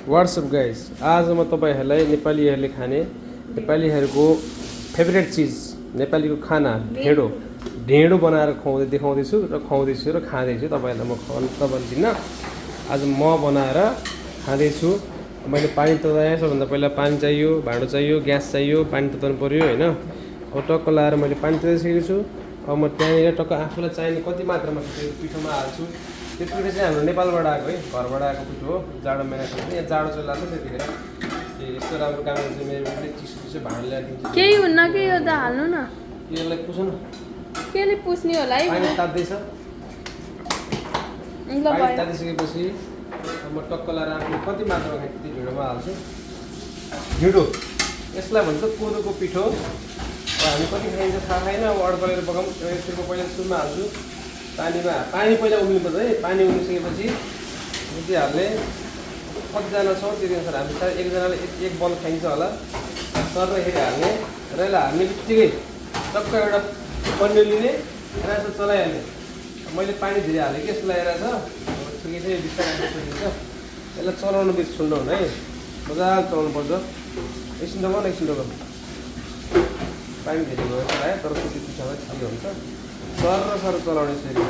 WhatsApp guys, आज म तपाईहरुलाई नेपालीहरुले खाने नेपालीहरुको फेभरेट चीज नेपालीको खाना ढेँडो बनाएर देखाउँदैछु र खुवाउँदैछु र खाँदैछु। तपाईहरुलाई म खबर दिन आज म बनाएर खाँदैछु। मैले पानी तताएँ। सबभन्दा पहिला पानी चाहियो, भाँडो चाहियो, ग्यास चाहियो, पानी तताउनु पर्यो हैन। अब टक्क लाएर मैले पानी तताइसकेको छु। अब म त्यहाँनिर टक्क आफूलाई चाहिने कति मात्रामा पिठोमा हाल्छु। त्यो पिठो चाहिँ हाम्रो नेपालबाट आएको है, घरबाट आएको पिठो हो। जाडो महिनाको यहाँ जाडो चलिरहेको छ, त्यतिखेर यस्तो राम्रो काम गर्छ। मेरो चिसो चिसो भाँडो ल्याएर दिन्छ। केही हुन्न कि यो त हाल्नु न। यसलाई पुस्नु न। केले पुस्ने होला है? पानी ताप्दैछ। ल भयो। पानी तातिसकेपछि म टक्क लाएर आफूले कति मात्रामा खाएँ त्यति ढिँडोमा हाल्छु। ढिँडो यसलाई भन्छ कोदोको पिठो। हामी कति खाइन्छ थाहा छैन। अब अड्कलेर पकाउँ। यसको पहिला सुनमा हाल्छु। पानी पहिला उम्लिनुपर्छ है। पानी उम्लिसकेपछि यति हाल्ने। कतिजना छौँ त्यति अनुसार हामी सायद एकजनाले एक बल खाइन्छ होला। सर्दाखेरि हाल्ने र यसलाई हाल्ने बित्तिकै टक्क एउटा पन्यु लिने र यसो चलाइहाल्ने। मैले पानी धेरै हालेँ कि यसो लगाइरहेको छ। ठिकै छ, बिस्तारै सकिन्छ। यसलाई चलाउनु बिर्स सुन्नु हुन है। मजाले चलाउनु पर्छ। एकछिन दबाउन, एकछिन दबाउन। पानी धेरै भयो चलायो, तर त्यति पिछामा ठिकै हुन्छ। सर चलाउने यसरी।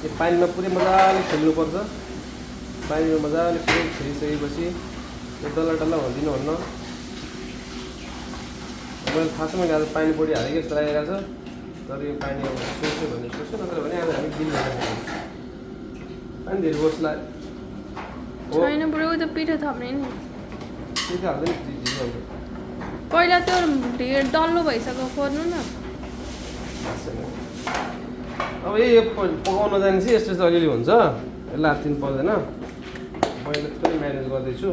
यो पानीमा पुरै मजाले खेल्नुपर्छ। पानीमा मजाले पुरै खेलिसकेपछि यो डल्ला हुँदिन भन्न। मैले थाहा छ मैले आज पानी बढी हालेको जस्तो लागिरहेको छ। तर यो पानी अब सोच्यो भने सोच्यो, नत्र भने आज हामी दिल्ली खान्छ। पानी धेरै होस् लाग्यो छैन बुढो, त पिठो थप्ने नि। पिठो हाल्दैन ढिलो। पहिला त्यो ढेर डल्लो भइसक्यो, खोज्नु न। अब यो पकाउन जाने चाहिँ यस्तो अलिअलि हुन्छ। यसलाई हात्तिनु पर्दैन। मैले पनि म्यानेज गर्दैछु।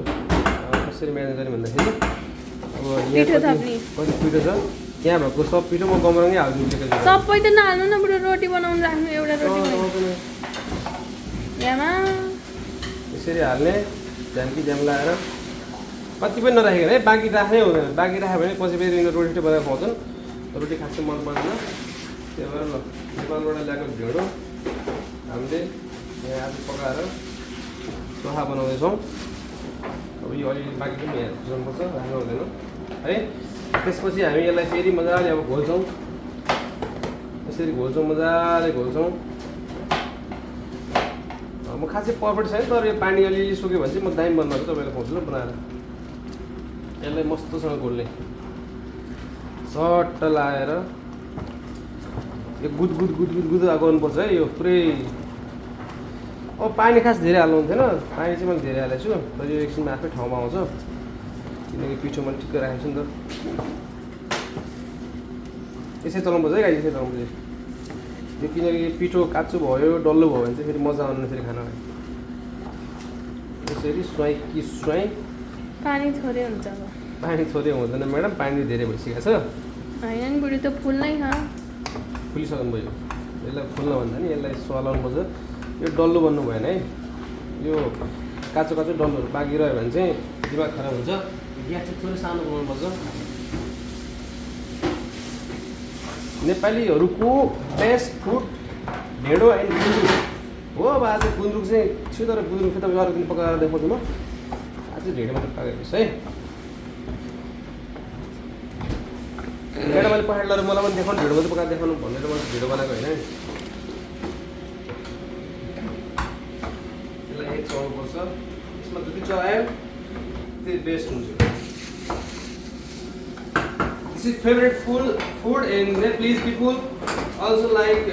कसरी म्यानेज गर्ने भन्दाखेरि अब यहाँ कति पिठो छ, त्यहाँ भएको सब पिठो म गमरङै हालिदिन्छु। सबै त नहाल्नु न बुढो, रोटी बनाउनु राख्नु एउटा रोटी यामा यसरी हाल्ने। झ्याम्की झ्याम लाएर कति पनि नराखेको है, बाँकी राख्नै हुँदैन। बाँकी राख्यो भने पछि फेरि रोटी बनाएर खुवाउँछन्। रोटी खासै मन पर्दैन। त्यही भएर ल नेपालबाट ल्याएको ढेँडो हामीले यहाँ आज पकाएर चोखा बनाउँदैछौँ। अब यो अलिअलि बाँकी पनि यहाँ खुजाउनुपर्छ, राम्रो हुँदैन है। त्यसपछि हामी यसलाई फेरि मजाले अब घोल्छौँ। यसरी घोल्छौँ, मजाले घोल्छौँ। म खासै पर्फेक्ट छैन, तर यो पानी अलिअलि सुक्यो भने चाहिँ म दामी बनाउँछु। तपाईँलाई खुवाउँछु ल बनाएर। यसलाई मस्तसँग घोल्ने, सट्ट लाएर यो गुद गर्नुपर्छ है। यो पुरै अब पानी खास धेरै हाल्नु हुन्थेन। पानी चाहिँ मैले धेरै हालेको छु। तर यो एकछिनमा आफ्नै ठाउँमा आउँछ, किनकि पिठो मैले ठिक्क राखेको छु नि त। यसै चलाउनुपर्छ है गाई, यसै चलाउनुपर्छ यो। किनकि पिठो काँचो भयो, डल्लो भयो भने चाहिँ फेरि मजा आउनु फेरि खाना। यसरी स्वाई कि स्वाई। पानी थोरै हुन्छ अब। पानी थोरै हुँदैन म्याडम, पानी धेरै भइसकेको छ। होइन नि बुढी, त फुल्नै छ। फुलिसक्नु भयो। यसलाई फुल्न भन्दा नि यसलाई चलाउनु पर्छ। यो डल्लो बन्नु भएन है। यो काँचो डल्लोहरू बाँकी रह्यो भने चाहिँ दिमाग खराब हुन्छ। ग्यास चाहिँ थोरै सानो बनाउनुपर्छ। नेपालीहरूको बेस्ट फुड ढेँडो एन्ड गुन्द्रुक हो। अब आज गुन्द्रुक चाहिँ छु, तर गुन्द्रुक चाहिँ तपाईँ अर्को दिन पकाएर देखाउँछु म। आज ढेँडो मात्र पकाएको है। ढेँडो मैले पठाएर मलाई पनि देखाउनु, ढेँडो मात्रै पकाएर देखाउनु भनेर मैले ढेँडो बनाएको होइन। यसलाई एक चलाउनुपर्छ। यसमा जति चलायो त्यति बेस्ट हुन्छ। This is favorite food in Nepalese people. Also like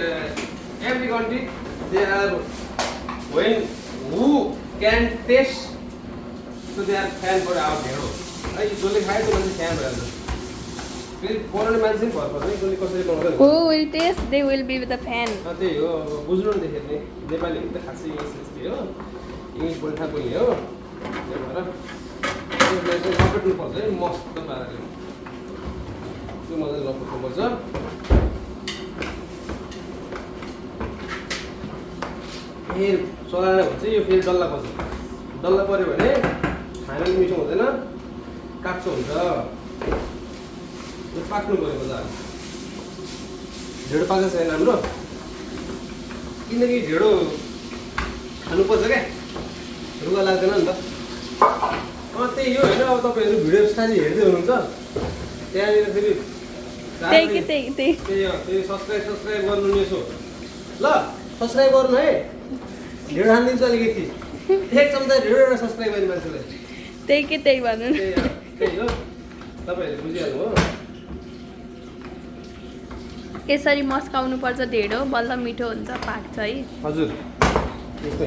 every country, they are who can taste, so they are fan for our ढेँडो है। जसले खायो त्यो मान्छे फ्यान भइहाल्छ। फेरि बनाउने मान्छे पनि भर पर्छ है, जसले कसरी बनाउँछ। Who will taste, they will be the fan. त्यही हो। अब बुझ्नु नि देखेर्ने नेपाली पनि त खासै यस्तै हो। इङ्ग्लिस बोल्ने थाहा बोल्ने हो। त्यही भएर यसलाई चाहिँ लपेट्नुपर्छ है मस्त पाराले। त्यो मजाले लपेट्नुपर्छ। फेरि चलाएर भन्छ यो फेरि डल्ला पर्छ। डल्ला पऱ्यो भने खाना पनि मिठो हुँदैन, काँचो हुन्छ। यो पाक्नु पऱ्यो मजाले। ढेँडो पाकेको छैन हाम्रो, किनकि ढेँडो खानुपर्छ क्या, रुगा लाग्दैन नि त। त्यही हो होइन अब तपाईँहरू भिडियो सानी हेर्दै हुनुहुन्छ त्यहाँनिर फेरि त्यही सब्सक्राइब गर्नु नि यसो ल सब्सक्राइब गर्नु है ढिँडो हानिदिन्छ अलिकति एक चम्चा ढिँडो एउटा सब्सक्राइब गर्ने मान्छेलाई त्यही भन्नु न त्यही हो तपाईँहरूले बुझिहाल्नु हो यसरी मस्काउनु पर्छ ढेँडो बल्ल मिठो हुन्छ पाक्छ है हजुर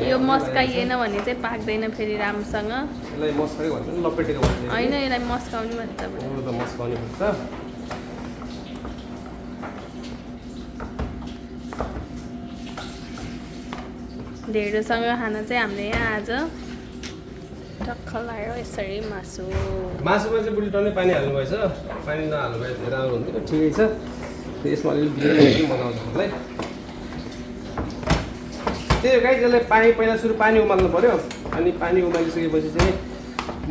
यो मस्काइएन भने चाहिँ पाक्दैन फेरि राम्रोसँग यसलाई मस्काइ भन्छ नि लपेटेको भन्छ होइन यसलाई मस्काउनु भन्छ त मस्काउने भन्छ ढेँडोसँग खान चाहिँ हामीले यहाँ आज टक्क लगायो यसरी मासुमा चाहिँ बुढी टन्नै पानी हाल्नुभएछ पानी नहाल्नु भए धेरै राम्रो हुन्थ्यो ठिकै छ यसमा अलिअलि बिर्यानी बनाउँछ हामीलाई त्यही हो गाइस यसलाई पहिला सुरु पानी उमाल्नु पऱ्यो अनि पानी उमालिसकेपछि चाहिँ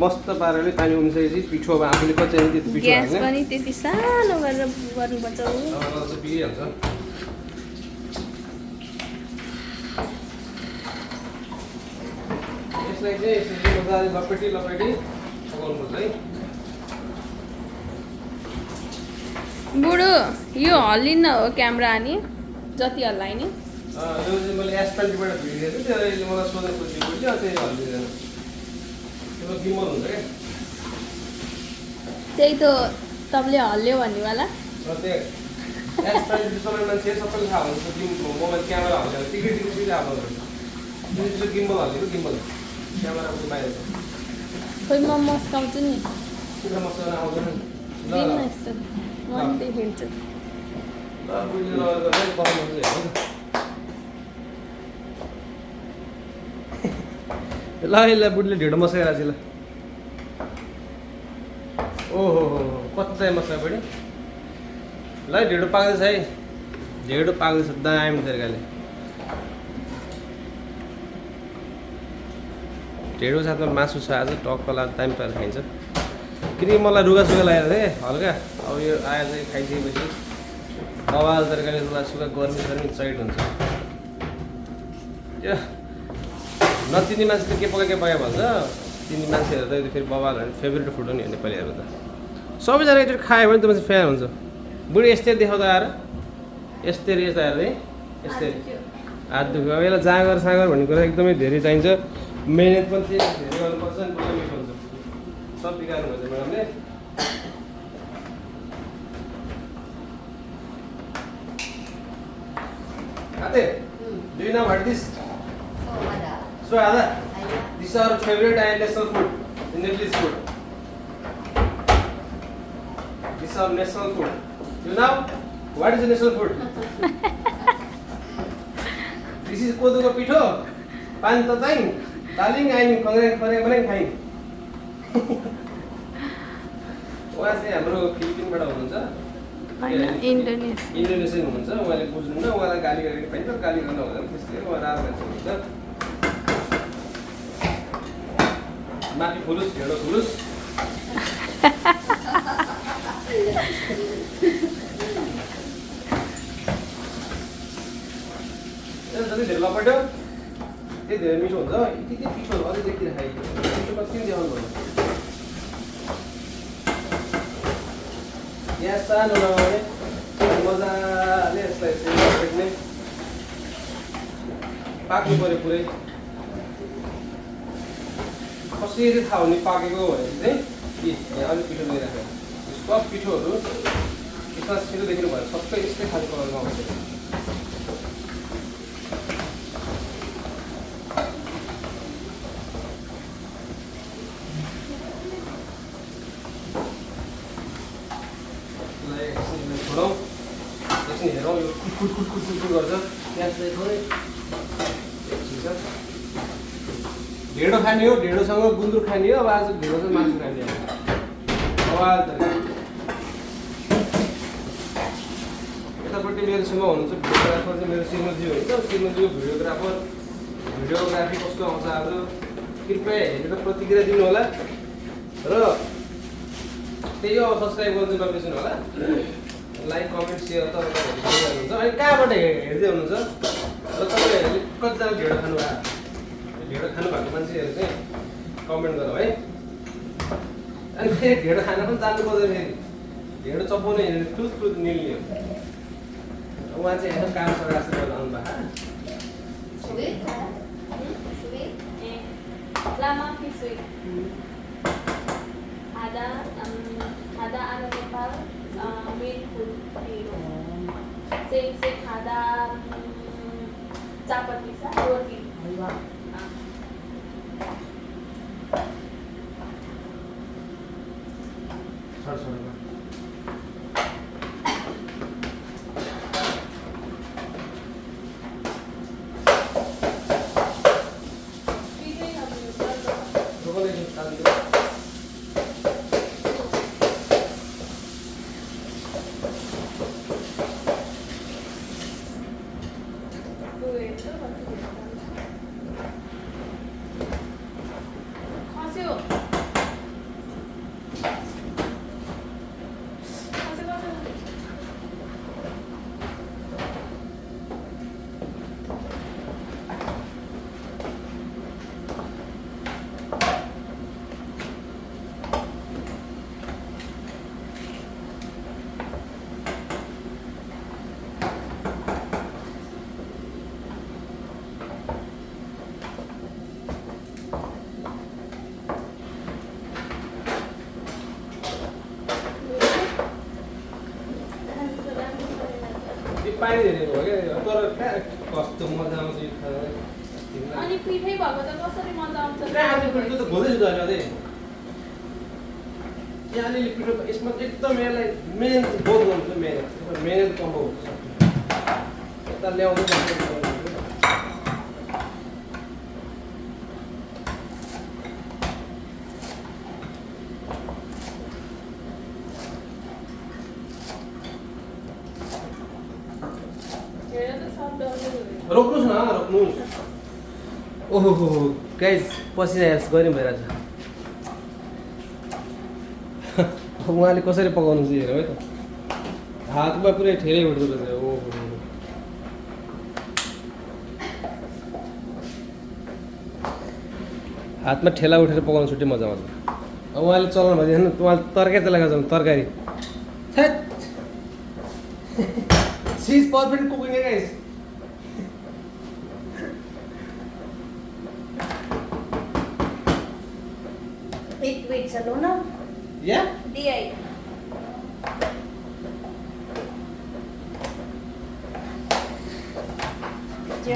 मस्त पाराले पानी उमालिसकेपछि पिठो अब आफूले कति चाहिने त्यति पिठो ग्यास पनि त्यति सानो गरेर गर्नुपर्छ बिग्रिहाल्छ यसलाई चाहिँ यसरी मजाले लपेटी पकाउनुपर्छ है बुढो यो हल्लिन्न हो क्यामेरा अनि जति हल्लाइ नि यो चाहिँ मैले एसपाल्टीबाट भिडियो थिएँ त्यसले मलाई सोधेको थियो त्यही हल्लिँदैन त्यो गिम्बल हुन्छ क्या त्यही त तपाईँले हल्ल्यो भन्नेवाला त्यो एसपाल्टी चलाउने मान्छे सबैले थाहा हुन्छ मोबाइल क्यामेरा हल्लियो टिकट सिधै आफ्नो त्यसो गिम्बल हल्लिएको गिम्बल क्यामेराको बाहिर खोइ म मस्काउँछु नि कुखुरा मसला आउँदैन दिनु न यस्तो म पनि देखिन्छु ल यसलाई बुढीले ढिँडो मस्काइरहेको छ ल ओहो हो कति चाहियो मसला बढी ल ढिँडो पाक्दैछ है ढिँडो पाक्दैछ दामी तरिकाले ढिँडो साथमा मासु छ आज टक्कला दामी पारेर खाइन्छ किनकि मलाई रुगासुगा लागेको थिएँ हल्का अब यो आएर चाहिँ खाइसकेपछि बवाल तरिकाले रुगासुगा गर्मी साइड हुन्छ त्यो नचिनी मान्छेले के पकायो भन्छ चिनी मान्छेहरू त फेरि बवाल भने फेभरेट फुड हो नि नेपालीहरूको त सबैजना एकचोटि खायो भने त मान्छे फ्यान हुन्छ बुढी यस्तै देखाउँदा आएर यस्तै यस्तो आएर है यस्तै हात दुख्यो अब यसलाई जाँगर साँगर भन्ने कुरा एकदमै धेरै चाहिन्छ मेहनत पनि धेरै गर्नुपर्छ नि बल्ल मिठो हुन्छ सब बिगार्नु भन्छ म्याडमले Ate, do you know what this? So Ada, this is our favorite and national food, the Nepalese food. This is our national food. You know what is the national food? This is koduko pitho, pan tatang, daling ain, kongreng खाइन. उहाँ चाहिँ हाम्रो फिलिपिनबाट हुनुहुन्छ Indonesian हुनुहुन्छ उहाँले बुझ्नुहुन्न उहाँलाई गाली गरेर पाइन्छ गाली गर्न हुँदैन त्यसले उहाँ राम्रो मान्छे हुनुहुन्छ माथि फुलुस ढेँडो फुलुस जति धेरै लपट्यो त्यति धेरै मिठो हुन्छ यति पिठो अझै देखिएर खाइन्छ पिठो कति देखाउनु भयो यहाँ सानो लगाउने मजाले यसलाई भेट्ने पाक्नु पऱ्यो पुरै कसरी थाहा हुने पाकेको भनेपछि चाहिँ अलिक पिठो लिइराख्यो सब पिठोहरू यसमा छिटो देखिनु भयो सबै यस्तै खालको कलरमा आउँछ हेरौँ यो कुट गर्छ प्याज चाहिँ थोरै ढेँडो खाने हो ढेँडोसँग गुन्द्रुक खाने हो अब आज ढेँडो चाहिँ मासु खाने अब यतापट्टि मेरो छेउमा हुनुहुन्छ भिडियोग्राफर चाहिँ मेरो श्रीमती हुन्छ श्रीमतीको भिडियोग्राफी कस्तो आउँछ आज कृपया हेरेर प्रतिक्रिया दिनु होला र त्यही हो सब्सक्राइब गर्नु नबिर्सनु होला लाइक कमेन्ट सेयर तपाईँहरूले गरिरहनुहुन्छ अनि कहाँबाट हेर्दै हुनुहुन्छ र तपाईँहरूले कतिजना ढेँडो खानुभएको मान्छेहरू चाहिँ कमेन्ट गरौँ है। अनि फेरि ढेँडो खान पनि जानु पर्दैन, फेरि ढेँडो चपाउने टुत निल्ने हो। उहाँ चाहिँ यसो काम सघाएर गरेर आउनु भएको। Lama pisui. Ada anak Nepal, main food hero. Same ada chapati sa roti. छोड पानी धेरै भयो क्या, तर कस्तो मजा आउँछ यो खाना। अनि पिठै भएको त कसरी मजा आउँछ? आज पिठो त घोल्दैछु त अहिले। यहाँ अलिअलि पिठो यसमा एकदम यसलाई मेहनत बहुत गर्नुपर्छ, मेहनत कम्बो हुन्छ। यता ल्याउँदै रोक्नुहोस् न, रोक्नुहोस्। ओहो गाइस, पसिना हेर्स गऱ्यौँ भइरहेछ। उहाँले कसरी पकाउनु चाहिँ हेरौँ है त। हातमा पुरै ठेलै उठ्दो रहेछ। ओहो हातमा ठेला उठेर पकाउनु छुट्टै मजा आउँछ। अब उहाँले चलाउनु भइदिएन, उहाँले तरकारी त लगाएको छ, तरकारी। She is perfect cooking guys. Wait, Salona? Yeah? DI.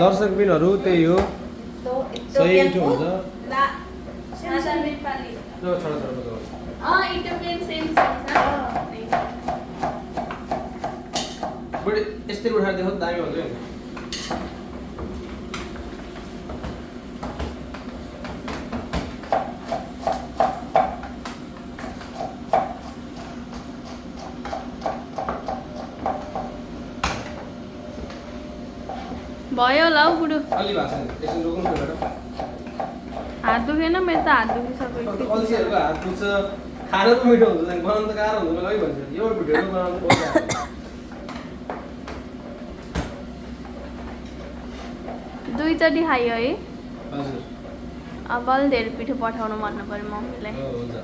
दर्शकबिनहरू त्यही हो, सही मिठो हुन्छ। ला सादा नेपाली। छोडा इटालियन सेम छ। बट यस्तै उठाएर देखो दामी हुन्छ नि। भयो होला हौ बुढो। अलि भएको छैन, एकछिन रोक्नु पऱ्यो। हात दुखेन? मेरो त हात दुखिसक्यो। अल्छीहरूको हात दुख्छ, खान त मिठो हुन्छ, बनाउनु त गाह्रो हुन्छ मलाई भन्छ। यो भिडियो बनाउनु बहुत गाह्रो। दुईचोटि खायो है? हजुर। अब अलि धेरै पिठो पठाउनु भन्नु पर्यो मम्मीलाई। हुन्छ।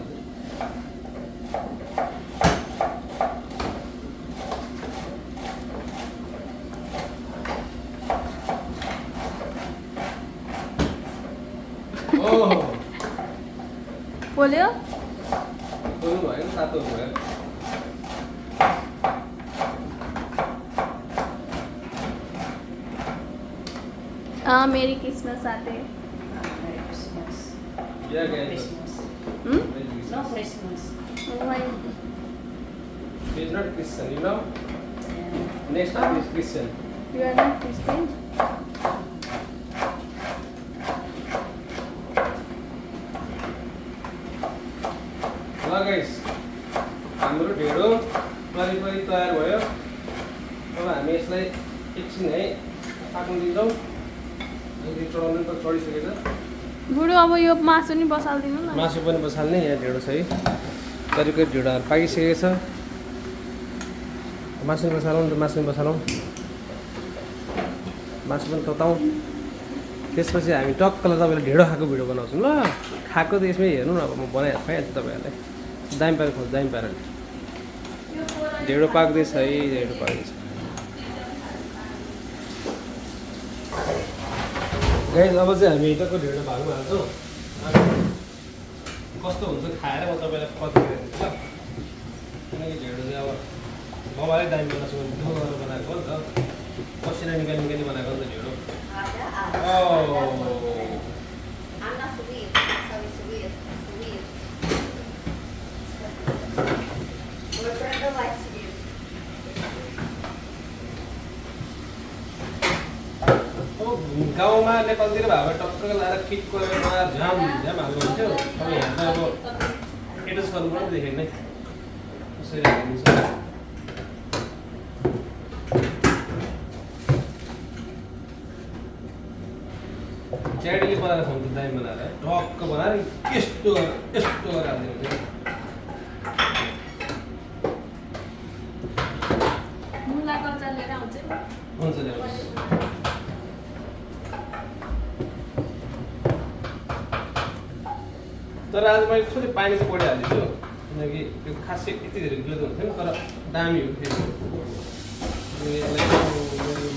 पोल्यो? पोल्नु भएन, तातो भयो। मेरी क्रिसमस आते। Merry Christmas. Yeah, guys. Christmas. Hmm? No Christmas. Why? He's not Christian, you know? Yeah. Next time is Christian. You are not Christian? ल गाइस, हाम्रो ढेँडो वरिपरि तयार भयो। अब हामी यसलाई एकछिन है पाक्न दिन्छौँ। चढाउनु त चढिसकेछ। बुढो अब यो मासु नि बसाल्दिनु न। मासु पनि बसाल्ने, यहाँ ढेँडो छ है। करिब ढेँडोहरू पाकिसकेको छ। मासु पनि बसालौँ, मासु पनि बसालौँ। मासु पनि तताउँ। त्यसपछि हामी टक्कलाई तपाईँले ढेँडो खाएको भिडियो बनाउँछौँ ल। खाएको त यसमै हेर्नु न, अब म बनाएर खुवाइहाल्छु तपाईँहरूलाई। दामी पारेर खुवाउँछु, दामी पारेर। ढेँडो पाक्दैछ है, ढेँडो पाक्दैछ। गाइस अब चाहिँ हामी टक्क ढेँडो भागमा हाल्छौँ। कस्तो हुन्छ खाएर म तपाईँलाई प्रतिक्रिया दिन्छु ल। किनकि ढेँडो चाहिँ अब बाबाले दामी बनाएको छु, दुःख गरेर बनाएको हो नि त, पसिना निकाली निकाली बनाएको हो नि त ढेँडो। I'm not sweet. Sorry, sweet. Sweet. We're trying to like sweet. गाउँमा नेपालतिर भए टक्क लाएर फिट गरेर बनाएर झ्याम झ्याम हाल्नु हुन्थ्यो। अब यहाँ त अब एडजस्ट गर्नु पनि देखेँ नै कसरी हाल्नु छ। च्याडीले बनाएर खुवाउँछ, दामी बनाएर टक्क बनाएर यस्तो गरेर हाल्दिनु हुन्थ्यो। मुलाको अचार लिएर आउँछ नि। हुन्छ ल्याउनुहोस्। तर आज मैले थोरै पानी चाहिँ बढी हालिदिन्छु, किनकि त्यो खासै यति धेरै गिलो त हुन्थेन, तर दामी हो फेरि। यसलाई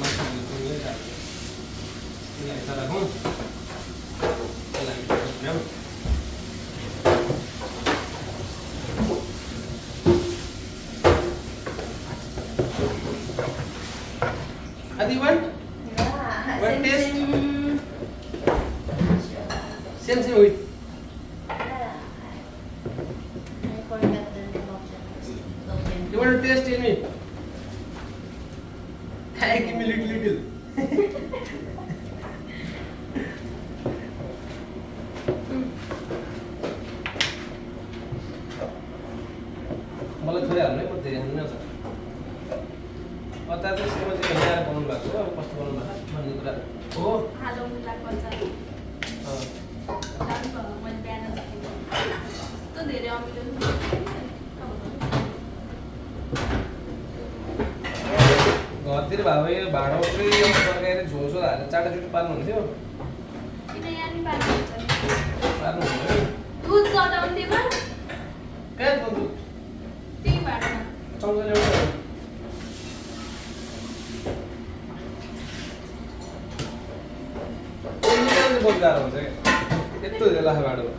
मासु राखौँ, Adi, what? Yeah. What Same, taste? same. Same with. Yeah. I forgot the name of the You want to taste? Tell me. Hey, give me little. मलाई थोरै हाल्नु है, म धेरै हाल्नु नछ। अचार चाहिँ श्रीमतीले ल्याएर बनाउनु भएको हो, अब कस्तो बनाउनु भएको भन्ने कुरा हो। आलु मुलाको अचार दामी भयो, मैले बिहान सकेको कस्तो धेरै अमिलो नि। घरतिर भए यो भाँडा पुरै तरकारी झोलझोल हालेर चाटाचुटी पार्नुहुन्थ्यो। किन यहाँ नि पार्नुहुन्छ नि? पार्नुहुन्थ्यो नि। दुध गदाउँदैमा कहाँ दुध त्यही भाँडामा चम्चा ल्याउँछ। बहुत गाह्रो हुन्छ क्या, यत्रो धेरै लाखा भाँडोमा।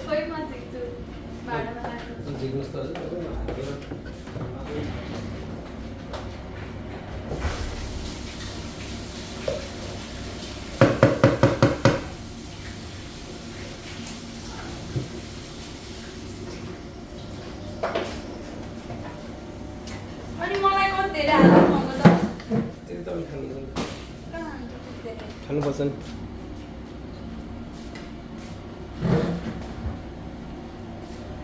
खोइ म झिक्छु भाँडामा राख्नु। झिक्नुहोस् त अझै तपाईँ हालेर। अनि मलाई कति धेरै हाल्नु भएको त? त्यही तपाईँ खानुहुन्छ, कहाँ हाल्नु त्यति धेरै? खानुपर्छ नि।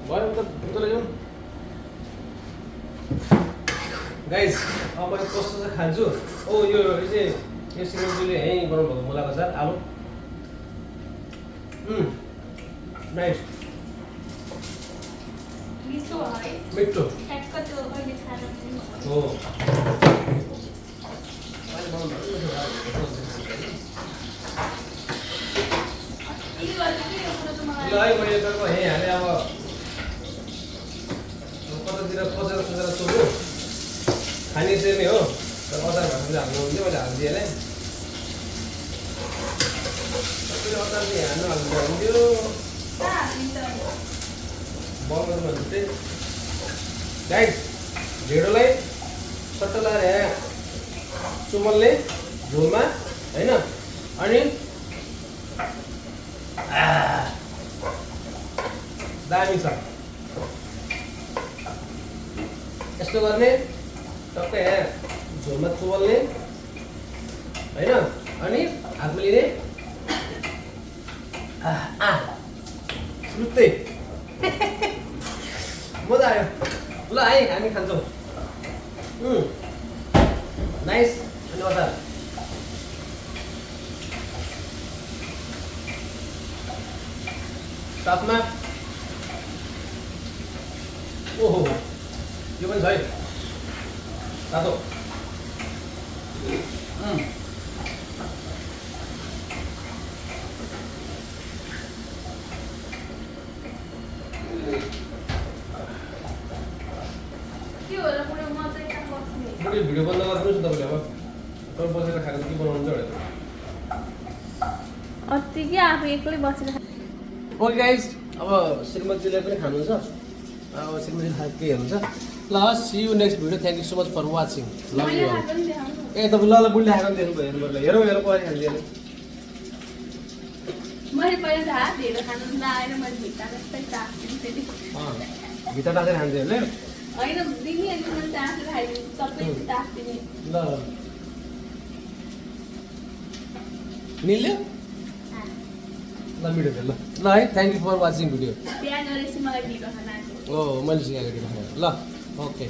भयो त उता लैजाउँ। गाइस अब मैले कस्तो चाहिँ खान्छु। ओ यो चाहिँ यो श्रीमतीले यहीँ बनाउनु भएको मुलाको अचार आलु। नाइस, मिठो हो है? मिठो ठ्याक्क त्यो अहिले खाएर पनि भयो। हो। अहिले बनाउनु भएको मिठो भएको। यी गर्दा के यो कुरो त ल मलाई है, मैले तपाईँको यहीँ हालेँ। अब कतातिर खोजेर सोध्नु खाने चाहिँ नै हो, तर अचार भएको चाहिँ हाल्नु हुन्थ्यो, मैले हालिदिएँ है। तपाईँले अचार चाहिँ हाल्नु हुन्थ्यो, कहाँ हालिन्छ? बनाउनु भन्थे। गाइस ढेँडोलाई सट्ट लगाएर यहाँ सुमलले झोलमा होइन, अनि दामी छ। यस्तो गर्ने टक्कै यहाँ झोलमा चुबल्ने होइन, अनि हातमा लिने सुत्तै मजा आयो। ल है हामी खान्छौँ। नाइस। अनि अचार साथमा ओहो यो पनि छ है। खादो के होला पुरै म चाहिँ कहाँ बस्ने बुढी भिडियो बन्द गरिदिनुहोस् न तपाईँले अब तपाईँ बसेर खाएर के बनाउनु चाहिँ अति के आफू एक्लै बसेर ओके गाइज अब श्रीमतीले पनि खानुहुन्छ अब श्रीमतीले खाएको के हेर्नुहुन्छ ल see you next video thank you so much for watching love मैले यु खाएको नि देखाउनु ए तपाईँ ल बुढीले खाएको देख्नु भयो हेर्नु हेरौँ कसरी खान्छ मैले पहिला त हात हेरेर खानु नआएर मैले भित्ता जस्तै चाख्थेँ फेरि भित्र टाँसेर खान्छ हेर्ने होइन दिनिहाल्छु मैले चाख्नु खाइदिनु सबै चाख्थेँ नि ल निल्यो ल मिठो थियो ल है thank you for watching video बिहा गरेपछि मलाई ढिलो खाना आएको ओ मैले सिकाएको थियो ल ओके